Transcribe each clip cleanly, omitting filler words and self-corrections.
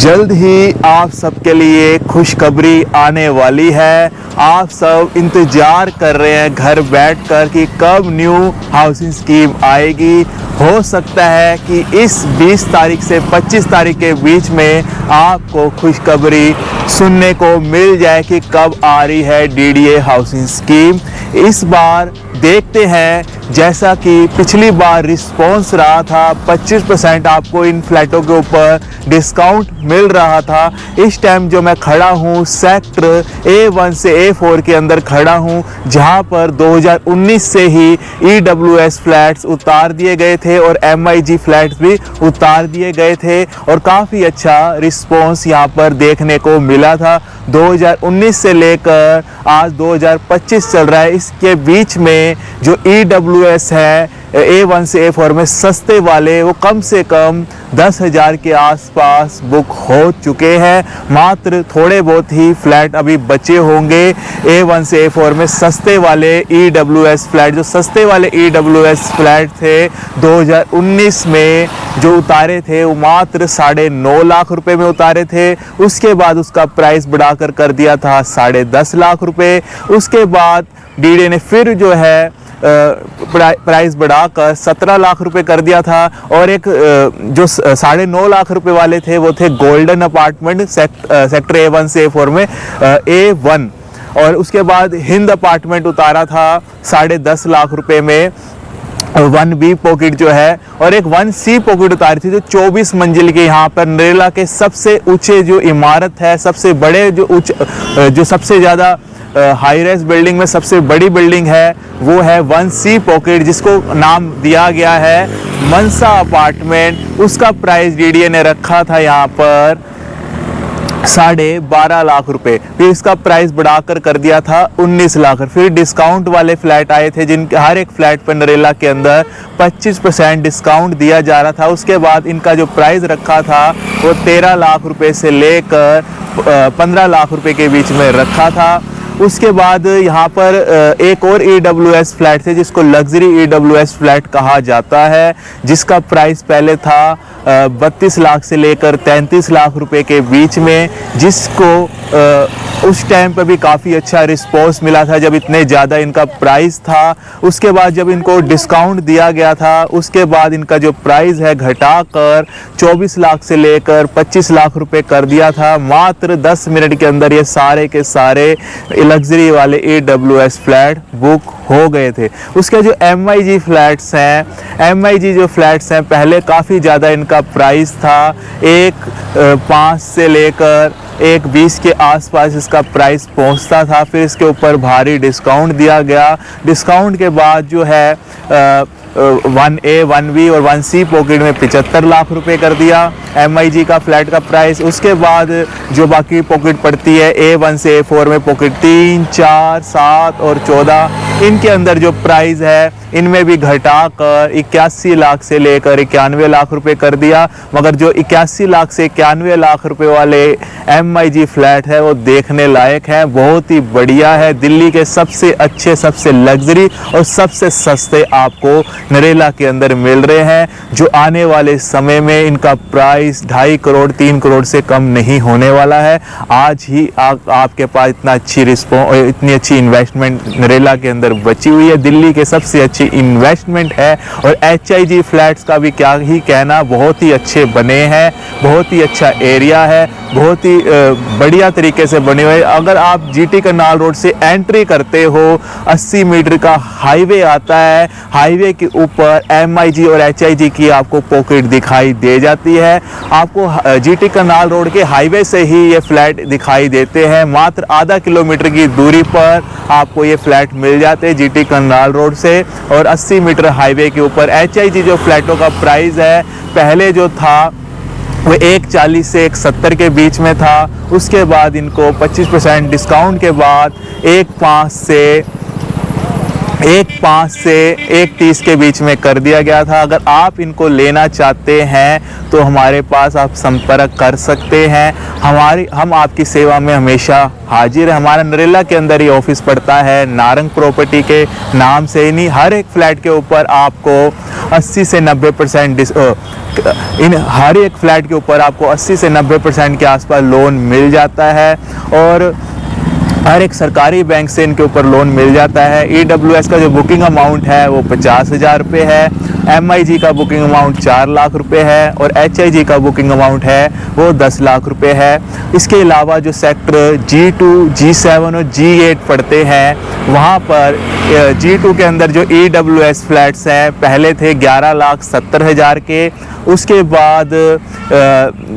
जल्द ही आप सबके लिए खुशखबरी आने वाली है। आप सब इंतज़ार कर रहे हैं घर बैठकर कि कब न्यू हाउसिंग स्कीम आएगी। हो सकता है कि इस 20 तारीख से 25 तारीख के बीच में आपको खुशखबरी सुनने को मिल जाए कि कब आ रही है डीडीए हाउसिंग स्कीम। इस बार देखते हैं, जैसा कि पिछली बार रिस्पॉन्स रहा था 25% आपको इन फ्लैटों के ऊपर डिस्काउंट मिल रहा था। इस टाइम जो मैं खड़ा हूँ सेक्टर A1 से A4 के अंदर खड़ा हूँ, जहाँ पर 2019 से ही EWS फ्लैट्स उतार दिए गए थे और MIG फ्लैट्स भी उतार दिए गए थे और काफ़ी अच्छा रिस्पॉन्स यहाँ पर देखने को मिला था। 2019 से लेकर आज 2025 चल रहा है, इसके बीच में जो EWS है A1 से A4 में सस्ते वाले वो कम से कम 10,000 के आसपास बुक हो चुके हैं। मात्र थोड़े बहुत ही फ्लैट अभी बचे होंगे A1 से A4 में सस्ते वाले EWS फ्लैट। जो सस्ते वाले EWS फ्लैट थे 2019 में जो उतारे थे वो मात्र 9.5 लाख रुपए में उतारे थे। उसके बाद उसका प्राइस बढ़ाकर कर दिया था 10.5 लाख रुपए। उसके बाद डीडीए ने फिर जो है प्राइस बढ़ाकर 17 लाख रुपए कर दिया था। और एक जो 9.5 लाख रुपए वाले थे वो थे गोल्डन अपार्टमेंट सेक्टर A1 से A4 में A1। और उसके बाद हिंद अपार्टमेंट उतारा था 10.5 लाख रुपए में 1B पॉकेट जो है, और एक 1C पॉकेट उतारी थी जो 24 मंजिल के यहाँ पर नरेला के सबसे ऊंचे जो इमारत है, सबसे बड़े जो सबसे ज़्यादा हाई राइज बिल्डिंग में सबसे बड़ी बिल्डिंग है वो है 1C पॉकेट, जिसको नाम दिया गया है मनसा अपार्टमेंट। उसका प्राइस डीडीए ने रखा था यहाँ पर 12.5 लाख रुपए। फिर इसका प्राइस बढ़ाकर कर दिया था 19 लाख। फिर डिस्काउंट वाले फ्लैट आए थे जिनके हर एक फ्लैट पर नरेला के अंदर 25% डिस्काउंट दिया जा रहा था। उसके बाद इनका जो प्राइस रखा था वो 13 लाख रुपए से लेकर 15 लाख रुपए के बीच में रखा था। उसके बाद यहाँ पर एक और EWS फ्लैट थे जिसको लग्जरी EWS फ्लैट कहा जाता है, जिसका प्राइस पहले था 32 लाख से लेकर 33 लाख रुपए के बीच में, जिसको उस टाइम पर भी काफ़ी अच्छा रिस्पॉन्स मिला था जब इतने ज़्यादा इनका प्राइस था। उसके बाद जब इनको डिस्काउंट दिया गया था उसके बाद इनका जो प्राइस है घटाकर 24 लाख से लेकर 25 लाख रुपए कर दिया था। मात्र 10 मिनट के अंदर ये सारे के सारे लग्जरी वाले EWS फ्लैट बुक हो गए थे। उसके जो MIG फ्लैट्स हैं, MIG जो फ्लैट्स हैं पहले काफ़ी ज़्यादा इनका प्राइस था, 1.5 से लेकर 1.20 के आसपास इसका प्राइस पहुंचता था। फिर इसके ऊपर भारी डिस्काउंट दिया गया। डिस्काउंट के बाद जो है 1A 1B और 1C पॉकेट में 75 लाख रुपए कर दिया MIG का फ्लैट का प्राइस। उसके बाद जो बाकी पॉकेट पड़ती है A1 से A4 में पॉकेट 3, 4, 7 और 14, इनके अंदर जो प्राइस है इनमें भी घटाकर 81 लाख से लेकर 91 लाख रुपए कर दिया। मगर जो 81 लाख से 91 लाख रुपए वाले MIG फ्लैट है वो देखने लायक है, बहुत ही बढ़िया है। दिल्ली के सबसे अच्छे, सबसे लग्जरी और सबसे सस्ते आपको नरेला के अंदर मिल रहे हैं, जो आने वाले समय में इनका प्राइस 2.5 करोड़ 3 करोड़ से कम नहीं होने वाला है। आज ही आपके पास इतनी अच्छी इन्वेस्टमेंट नरेला के अंदर बची हुई है। दिल्ली के सबसे अच्छी इन्वेस्टमेंट है। और HIG फ्लैट्स का भी क्या ही कहना, बहुत ही अच्छे बने हैं, बहुत ही अच्छा एरिया है, बहुत ही बढ़िया तरीके से बने हुए। अगर आप GT करनाल रोड से एंट्री करते हो 80 मीटर का हाईवे आता है, हाईवे के ऊपर MIG और HIG की आपको पॉकेट दिखाई दे जाती है। आपको GT करनाल रोड के हाईवे से ही ये फ्लैट दिखाई देते हैं। मात्र आधा किलोमीटर की दूरी पर आपको ये फ्लैट मिल जाते हैं GT करनाल रोड से। और 80 मीटर हाईवे के ऊपर HIG जो फ्लैटों का प्राइस है पहले जो था वो 1.40 से 1.70 के बीच में था। उसके बाद इनको 25% डिस्काउंट के बाद 1.5 से 1.5 से 1.30 के बीच में कर दिया गया था। अगर आप इनको लेना चाहते हैं तो हमारे पास आप संपर्क कर सकते हैं। हम आपकी सेवा में हमेशा हाजिर है। हमारा नरेला के अंदर ही ऑफिस पड़ता है, नारंग प्रॉपर्टी के नाम से। नहीं, हर एक फ्लैट के ऊपर आपको 80 से 90% हर एक फ्लैट के ऊपर आपको 80 से 90% के आसपास लोन मिल जाता है और हर एक सरकारी बैंक से इनके ऊपर लोन मिल जाता है। EWS का जो बुकिंग अमाउंट है वो 50,000 रुपये है, MIG का बुकिंग अमाउंट 4 लाख रुपए है और HIG का बुकिंग अमाउंट है वो 10 लाख रुपए है। इसके अलावा जो सेक्टर G2, G7 और G8 पड़ते हैं, वहाँ पर G2 के अंदर जो EWS फ्लैट्स हैं पहले थे 11,70,000 के। उसके बाद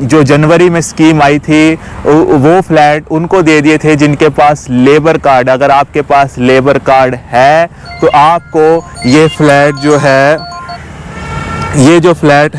जो जनवरी में स्कीम आई थी वो फ्लैट उनको दे दिए थे जिनके पास लेबर कार्ड। अगर आपके पास लेबर कार्ड है तो आपको ये फ्लैट जो है, ये जो फ्लैट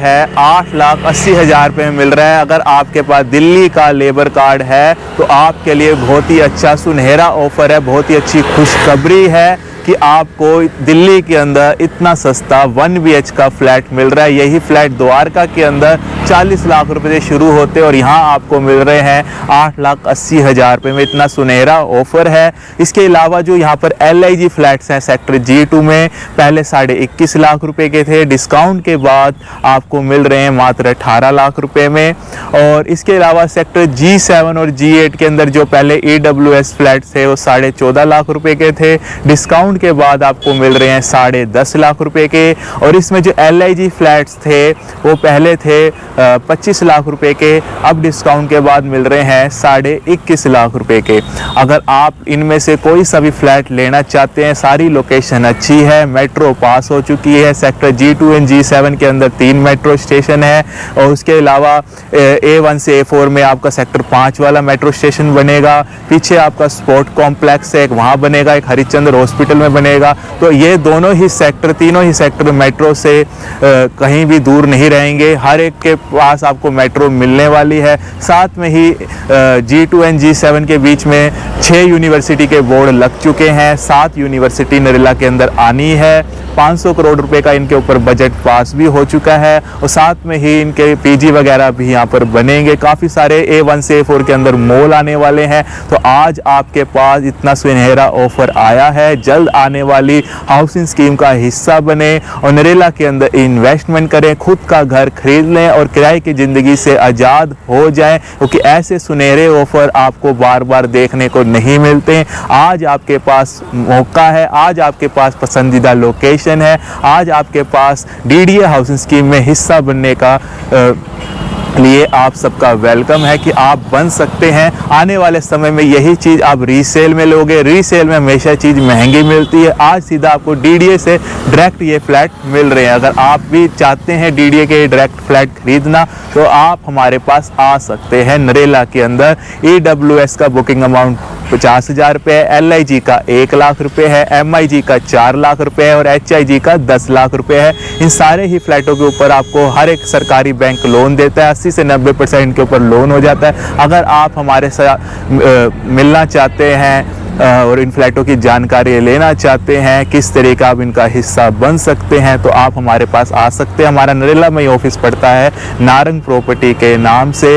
है 8,80,000 रुपये में मिल रहा है। अगर आपके पास दिल्ली का लेबर कार्ड है तो आपके लिए बहुत ही अच्छा सुनहरा ऑफर है, बहुत ही अच्छी खुशखबरी है कि आपको दिल्ली के अंदर इतना सस्ता 1 BH का फ्लैट मिल रहा है। यही फ्लैट द्वारका के अंदर 40 लाख रुपए से शुरू होते और यहाँ आपको मिल रहे हैं 8,80,000 रुपये में। इतना सुनहरा ऑफर है। इसके अलावा जो यहाँ पर LIG फ्लैट्स हैं सेक्टर G2 में पहले 21.5 लाख रुपए के थे, डिस्काउंट के बाद आपको मिल रहे हैं मात्र 18 लाख रुपए में। और इसके अलावा सेक्टर G7 और G8 के अंदर जो पहले EWS फ्लैट्स थे वो 14.5 लाख रुपए के थे, डिस्काउंट के बाद आपको मिल रहे हैं 10.5 लाख रुपए के। और इसमें जो LIG फ्लैट्स थे वो पहले थे 25 लाख रुपए के, अब डिस्काउंट के बाद मिल रहे हैं 21.5 लाख रुपए के। अगर आप इनमें से कोई सा भी फ्लैट लेना चाहते हैं, सारी लोकेशन अच्छी है, मेट्रो पास हो चुकी है। सेक्टर G2 एंड G7 के अंदर 3 मेट्रो स्टेशन है और उसके अलावा A1 से A4 में आपका सेक्टर 5 वाला मेट्रो स्टेशन बनेगा। पीछे आपका स्पोर्ट कॉम्प्लेक्स है, एक वहाँ बनेगा, एक हरिश्चंद्र हॉस्पिटल में बनेगा। तो ये दोनों ही सेक्टर, तीनों ही सेक्टर मेट्रो से कहीं भी दूर नहीं रहेंगे। हर एक के पास आपको मेट्रो मिलने वाली है। साथ में ही G2 एंड G7 के बीच में 6 यूनिवर्सिटी के बोर्ड लग चुके हैं। 7 यूनिवर्सिटी नरेला के अंदर आनी है। 500 करोड़ रुपए का इनके ऊपर बजट पास भी हो चुका है और साथ में ही इनके PG वगैरह भी यहाँ पर बनेंगे। काफ़ी सारे A1 से A4 के अंदर मॉल आने वाले हैं। तो आज आपके पास इतना सुनहरा ऑफर आया है। जल्द आने वाली हाउसिंग स्कीम का हिस्सा बने और नरेला के अंदर इन्वेस्टमेंट करें, खुद का घर खरीद लें और किराए की ज़िंदगी से आज़ाद हो जाएं, क्योंकि ऐसे सुनहरे ऑफर आपको बार बार देखने को नहीं मिलते। आज आपके पास मौका है, आज आपके पास पसंदीदा लोकेशन है, आज आपके पास DDA हाउसिंग स्कीम में हिस्सा बनने का लिए आप सबका वेलकम है कि आप बन सकते हैं। आने वाले समय में यही चीज़ आप रीसेल में लोगे। रीसेल में हमेशा चीज़ महंगी मिलती है, आज सीधा आपको DDA से डायरेक्ट ये फ्लैट मिल रहे हैं। अगर आप भी चाहते हैं DDA के डायरेक्ट फ्लैट खरीदना तो आप हमारे पास आ सकते हैं। नरेला के अंदर EWS का बुकिंग अमाउंट 50,000 रुपये है, LIG का 1 लाख रुपये है, MIG का 4 लाख रुपये है और HIG का 10 लाख रुपये है। इन सारे ही फ्लैटों के ऊपर आपको हर एक सरकारी बैंक लोन देता है। 80 से 90% के ऊपर लोन हो जाता है। अगर आप हमारे साथ मिलना चाहते हैं और इन फ्लैटों की जानकारी लेना चाहते हैं, किस तरह का आप इनका हिस्सा बन सकते हैं, तो आप हमारे पास आ सकते हैं। हमारा नरेला में ऑफिस पड़ता है नारंग प्रॉपर्टी के नाम से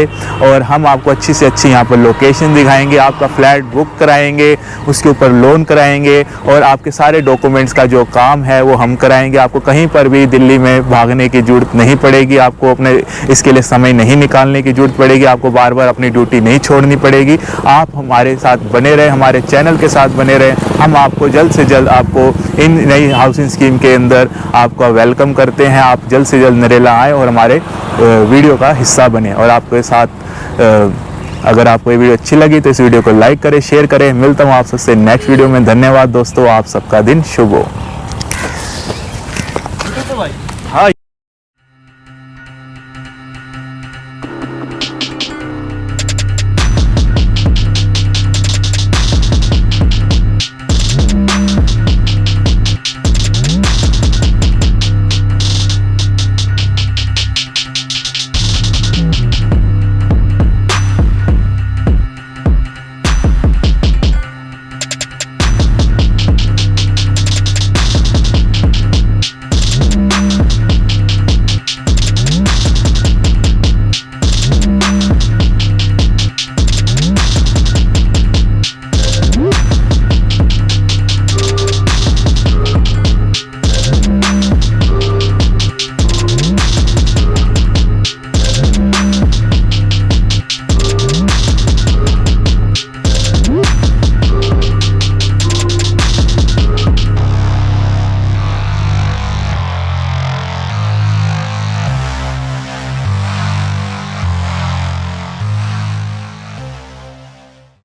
और हम आपको अच्छी से अच्छी यहाँ पर लोकेशन दिखाएंगे, आपका फ्लैट बुक कराएंगे, उसके ऊपर लोन कराएंगे और आपके सारे डॉक्यूमेंट्स का जो काम है वो हम कराएंगे। आपको कहीं पर भी दिल्ली में भागने की जरूरत नहीं पड़ेगी, आपको अपने इसके लिए समय नहीं निकालने की जरूरत पड़ेगी, आपको बार बार अपनी ड्यूटी नहीं छोड़नी पड़ेगी। आप हमारे साथ बने रहें, हमारे चैनल के साथ बने रहें। हम आपको जल्द से जल्द आपको इन नई हाउसिंग स्कीम के अंदर आपका वेलकम करते हैं। आप जल्द से जल्द नरेला आएँ और हमारे वीडियो का हिस्सा बने। और आपके साथ अगर आपको ये वीडियो अच्छी लगी तो इस वीडियो को लाइक करें, शेयर करें। मिलता हूँ आप सबसे नेक्स्ट वीडियो में। धन्यवाद दोस्तों, आप सबका दिन शुभ हो।